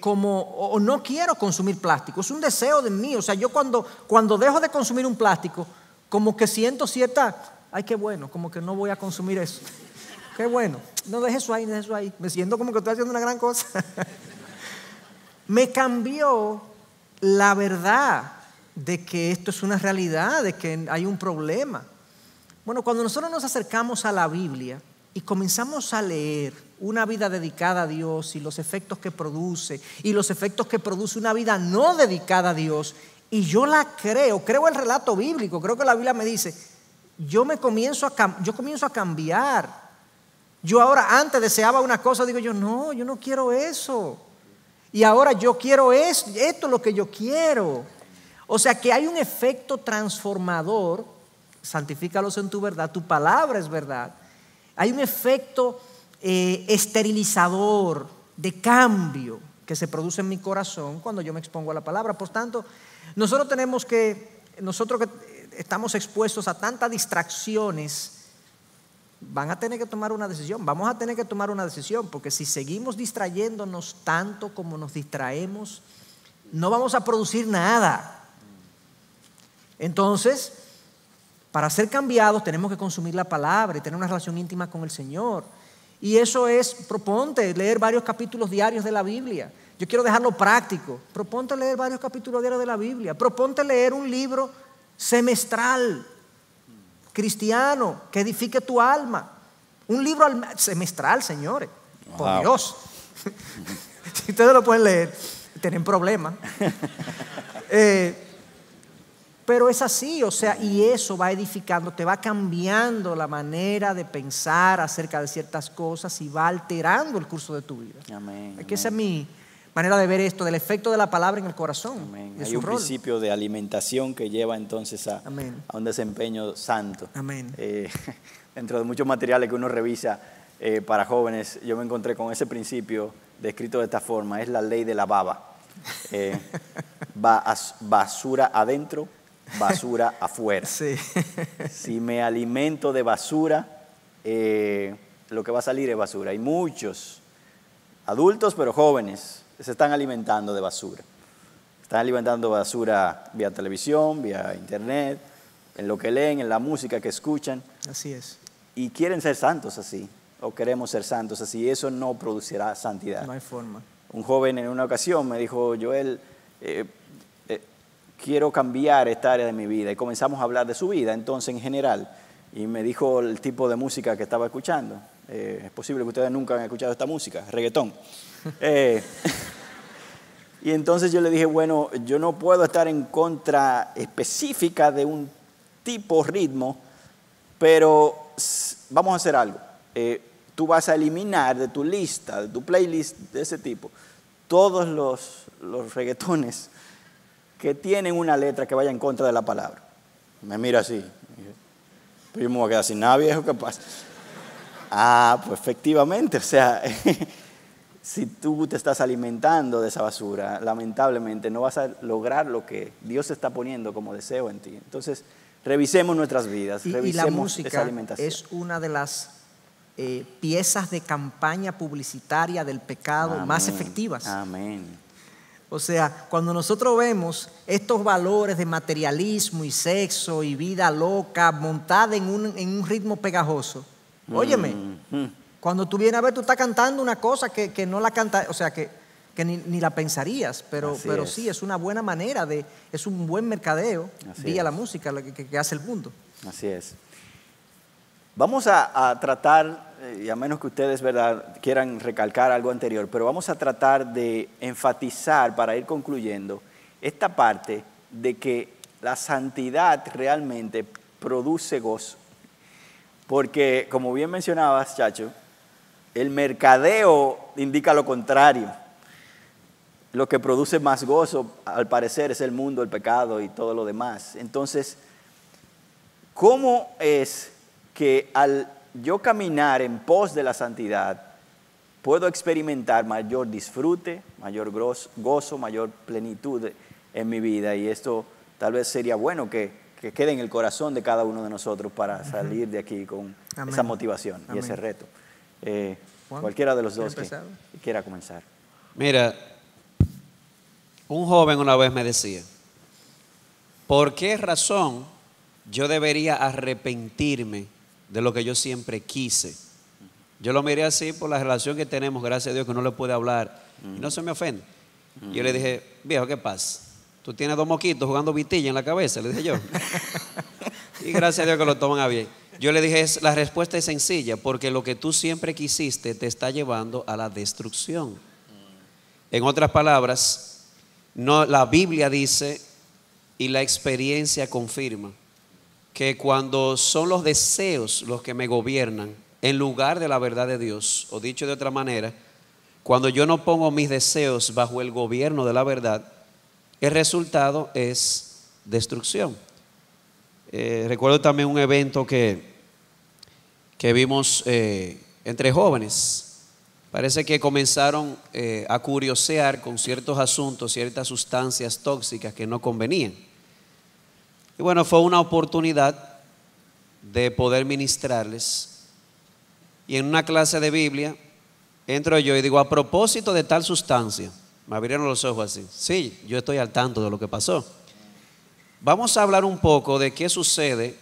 o no quiero consumir plástico. Es un deseo de mí. O sea, yo cuando dejo de consumir un plástico, como que siento ay, qué bueno, como que no voy a consumir eso. Qué bueno, no deje eso ahí. Me siento como que estoy haciendo una gran cosa. Me cambió la verdad de que esto es una realidad, de que hay un problema. Bueno, cuando nosotros nos acercamos a la Biblia y comenzamos a leer una vida dedicada a Dios y los efectos que produce y los efectos que produce una vida no dedicada a Dios, y yo la creo el relato bíblico, creo que la Biblia me dice, yo comienzo a cambiar. Yo ahora antes deseaba una cosa, digo yo no quiero eso. Y ahora yo quiero esto es lo que yo quiero. O sea que hay un efecto transformador, santifícalos en tu verdad, tu palabra es verdad. Hay un efecto esterilizador de cambio que se produce en mi corazón cuando yo me expongo a la palabra. Por tanto, nosotros que estamos expuestos a tantas distracciones, vamos a tener que tomar una decisión, porque si seguimos distrayéndonos tanto como nos distraemos, no vamos a producir nada. Entonces, para ser cambiados tenemos que consumir la palabra y tener una relación íntima con el Señor. Y eso es, proponte leer varios capítulos diarios de la Biblia. Yo quiero dejarlo práctico. Proponte leer varios capítulos diarios de la Biblia. Proponte leer un libro semestral cristiano que edifique tu alma. Un libro semestral, señores. Por Dios. Si ustedes lo pueden leer, tienen problemas. Pero es así, o sea, y eso va edificando, te va cambiando la manera de pensar acerca de ciertas cosas y va alterando el curso de tu vida. Amén. Que esa es mi manera de ver esto, del efecto de la palabra en el corazón. Amén. De Hay su un rol. principio de alimentación que lleva entonces a un desempeño santo. Amén. Dentro de muchos materiales que uno revisa para jóvenes, yo me encontré con ese principio descrito de esta forma, es la ley de la baba. Basura adentro, basura afuera. Sí. Si me alimento de basura, lo que va a salir es basura. Hay muchos adultos, pero jóvenes, se están alimentando de basura. Están alimentando basura vía televisión, vía internet, en lo que leen, en la música que escuchan. Así es. Y quieren ser santos así, o queremos ser santos así. Eso no producirá santidad. No hay forma. Un joven en una ocasión me dijo, Joel, quiero cambiar esta área de mi vida. Y comenzamos a hablar de su vida, entonces en general. Y me dijo el tipo de música que estaba escuchando. Es posible que ustedes nunca han escuchado esta música, reggaetón. Y entonces yo le dije, bueno, yo no puedo estar en contra específica de un tipo ritmo, pero vamos a hacer algo. Tú vas a eliminar de tu lista, de tu playlist de ese tipo, todos los reggaetones que tienen una letra que vaya en contra de la palabra. Me mira así. Pero yo me voy a quedar sin nada, viejo, ¿qué pasa? Pues efectivamente, o sea, si tú te estás alimentando de esa basura, lamentablemente no vas a lograr lo que Dios está poniendo como deseo en ti. Entonces, revisemos nuestras vidas, revisemos y la música esa alimentación. es una de las piezas de campaña publicitaria del pecado más efectivas. Amén. O sea, cuando nosotros vemos estos valores de materialismo y sexo y vida loca montada en un ritmo pegajoso, óyeme, cuando tú vienes a ver, tú estás cantando una cosa que no la cantas, o sea, que ni la pensarías, pero sí, es una buena manera, es un buen mercadeo vía la música que hace el mundo. Así es. Vamos a tratar, y a menos que ustedes, ¿verdad?, quieran recalcar algo anterior, pero vamos a tratar de enfatizar, para ir concluyendo, esta parte de que la santidad realmente produce gozo. Porque, como bien mencionabas, Chacho, el mercadeo indica lo contrario. Lo que produce más gozo, al parecer, es el mundo, el pecado y todo lo demás. Entonces, ¿cómo es que al yo caminar en pos de la santidad puedo experimentar mayor disfrute, mayor gozo, mayor plenitud en mi vida? Y esto tal vez sería bueno que quede en el corazón de cada uno de nosotros para salir de aquí con esa motivación y ese reto. Cualquiera de los dos que quiera comenzar. Mira, un joven una vez me decía, ¿por qué razón yo debería arrepentirme de lo que yo siempre quise? Yo lo miré así por la relación que tenemos, gracias a Dios que no le puede hablar y no se me ofende. Yo le dije, viejo, ¿qué pasa? tú tienes 2 moquitos jugando vitilla en la cabeza, le dije yo. Y gracias a Dios que lo toman a bien. Yo le dije, la respuesta es sencilla, porque lo que tú siempre quisiste te está llevando a la destrucción. En otras palabras, no, la Biblia dice, y la experiencia confirma, que cuando son los deseos los que me gobiernan, en lugar de la verdad de Dios, o dicho de otra manera, cuando yo no pongo mis deseos bajo el gobierno de la verdad, el resultado es destrucción. Recuerdo también un evento que vimos entre jóvenes. Parece que comenzaron a curiosear con ciertos asuntos, ciertas sustancias tóxicas que no convenían. Y bueno, fue una oportunidad de poder ministrarles. Y en una clase de Biblia entro yo y digo, a propósito de tal sustancia, me abrieron los ojos así. Sí, yo estoy al tanto de lo que pasó. Vamos a hablar un poco de qué sucede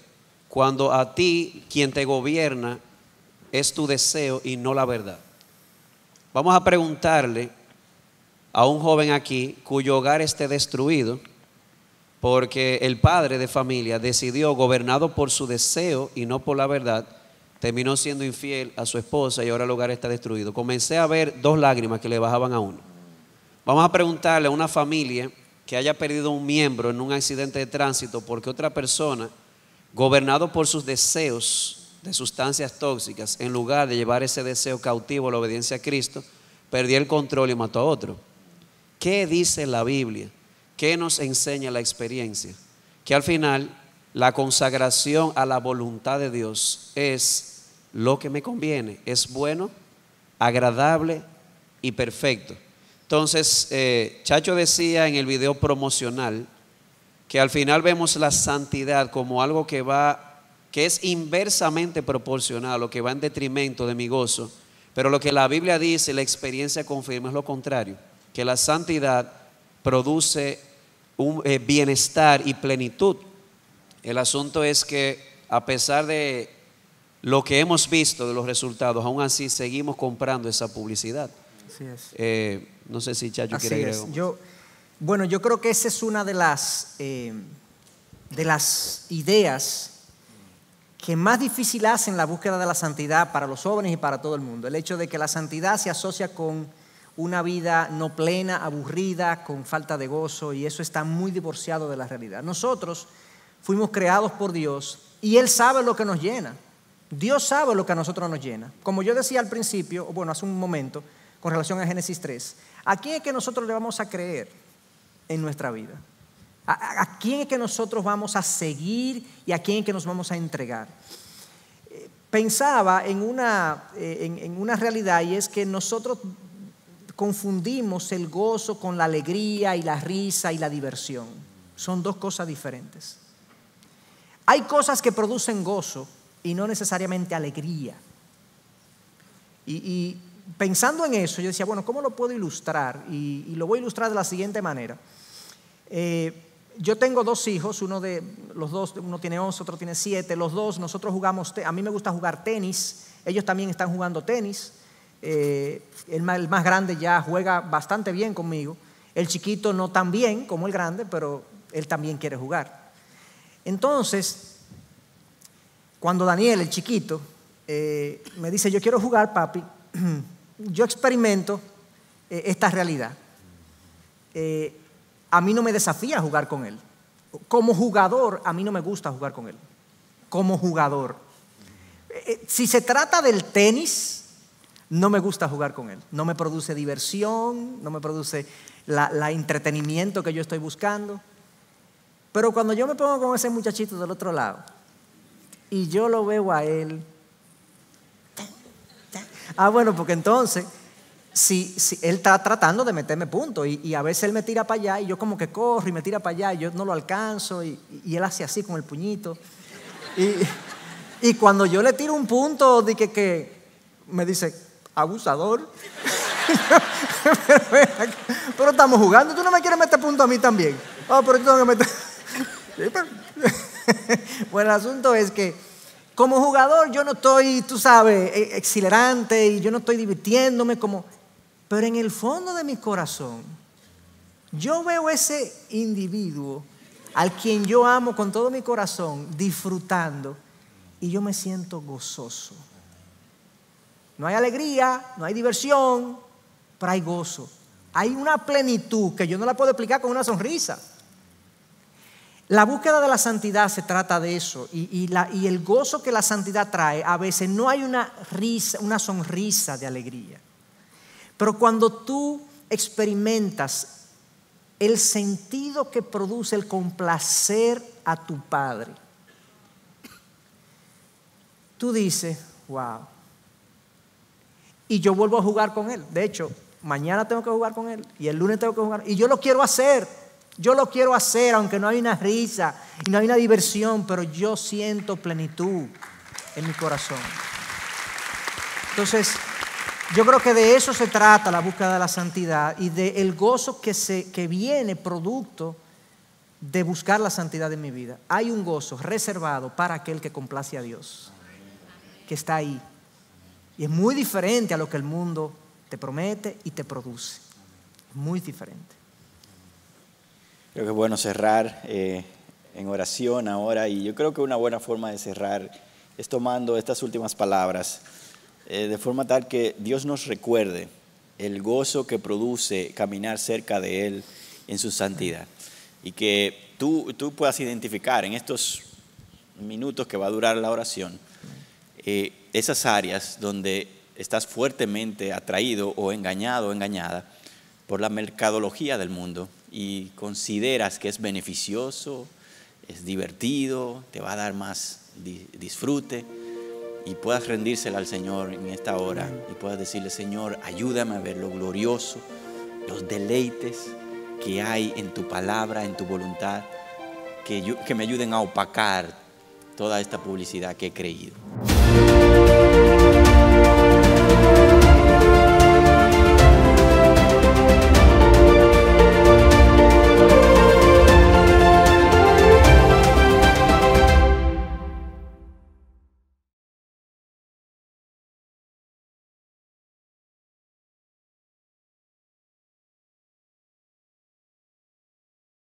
cuando a ti quien te gobierna es tu deseo y no la verdad. Vamos a preguntarle a un joven aquí cuyo hogar esté destruido porque el padre de familia decidió, gobernado por su deseo y no por la verdad, terminó siendo infiel a su esposa y ahora el hogar está destruido. Comencé a ver 2 lágrimas que le bajaban a uno. Vamos a preguntarle a una familia que haya perdido un miembro en un accidente de tránsito porque otra persona, gobernado por sus deseos de sustancias tóxicas, en lugar de llevar ese deseo cautivo a la obediencia a Cristo, perdió el control y mató a otro. ¿Qué dice la Biblia? ¿Qué nos enseña la experiencia? Que al final la consagración a la voluntad de Dios es lo que me conviene, es bueno, agradable y perfecto. Entonces, Chacho decía en el video promocional que al final vemos la santidad como algo que es inversamente proporcional, lo que va en detrimento de mi gozo, pero lo que la Biblia dice, la experiencia confirma es lo contrario, que la santidad produce un bienestar y plenitud. El asunto es que a pesar de lo que hemos visto de los resultados, aún así seguimos comprando esa publicidad. Así es. No sé si Chacho Así quiere es. agregar. Yo creo que esa es una de las ideas que más difícil hacen la búsqueda de la santidad para los jóvenes y para todo el mundo. El hecho de que la santidad se asocia con una vida no plena, aburrida, con falta de gozo, y eso está muy divorciado de la realidad. Nosotros fuimos creados por Dios y Él sabe lo que nos llena. Dios sabe lo que a nosotros nos llena. Como yo decía al principio, bueno, hace un momento, con relación a Génesis 3, ¿a quién es que nosotros le vamos a creer en nuestra vida? ¿A quién es que nosotros vamos a seguir y a quién es que nos vamos a entregar? Pensaba en una realidad, y es que nosotros confundimos el gozo con la alegría y la risa y la diversión. Son 2 cosas diferentes. Hay cosas que producen gozo y no necesariamente alegría. Y pensando en eso, yo decía, bueno, ¿cómo lo puedo ilustrar? Y lo voy a ilustrar de la siguiente manera. Yo tengo 2 hijos, uno tiene 11, otro tiene 7. Los 2, nosotros jugamos, a mí me gusta jugar tenis, ellos también están jugando tenis. El más grande ya juega bastante bien conmigo. El chiquito no tan bien como el grande, pero él también quiere jugar. Entonces, cuando Daniel, el chiquito, me dice, yo quiero jugar, papi, yo experimento esta realidad. A mí no me desafía jugar con él. Como jugador, a mí no me gusta jugar con él. Como jugador. Si se trata del tenis, no me gusta jugar con él. No me produce diversión, no me produce la entretenimiento que yo estoy buscando. Pero cuando yo me pongo con ese muchachito del otro lado y yo lo veo a él, bueno, porque entonces si él está tratando de meterme puntos y a veces él me tira para allá y yo como que corro y me tira para allá y yo no lo alcanzo y él hace así con el puñito y cuando yo le tiro un punto de que me dice, abusador. Pero estamos jugando, tú no me quieres meter punto a mí también. Pero tú tengo que meter. Bueno, el asunto es que como jugador yo no estoy, tú sabes, exhilarante y yo no estoy divirtiéndome pero en el fondo de mi corazón yo veo ese individuo al quien yo amo con todo mi corazón disfrutando y yo me siento gozoso. No hay alegría, no hay diversión, pero hay gozo. Hay una plenitud que yo no la puedo explicar con una sonrisa. La búsqueda de la santidad se trata de eso, y el gozo que la santidad trae, a veces no hay una risa, una sonrisa de alegría. Pero cuando tú experimentas el sentido que produce el complacer a tu Padre, tú dices, wow. Y yo vuelvo a jugar con Él. De hecho, mañana tengo que jugar con Él y el lunes tengo que jugar. Y yo lo quiero hacer. Yo lo quiero hacer, aunque no hay una risa y no hay una diversión, pero yo siento plenitud en mi corazón. Entonces, yo creo que de eso se trata la búsqueda de la santidad y del gozo que viene producto de buscar la santidad en mi vida. Hay un gozo reservado para aquel que complace a Dios, que está ahí. Y es muy diferente a lo que el mundo te promete y te produce. Muy diferente. Creo que es bueno cerrar en oración ahora, y yo creo que una buena forma de cerrar es tomando estas últimas palabras de forma tal que Dios nos recuerde el gozo que produce caminar cerca de Él en su santidad, y que tú puedas identificar en estos minutos que va a durar la oración esas áreas donde estás fuertemente atraído o engañado o engañada por la mercadología del mundo y consideras que es beneficioso, es divertido, te va a dar más disfrute, y puedas rendírsela al Señor en esta hora y puedas decirle: Señor, ayúdame a ver lo glorioso, los deleites que hay en tu palabra, en tu voluntad, que me ayuden a opacar toda esta publicidad que he creído.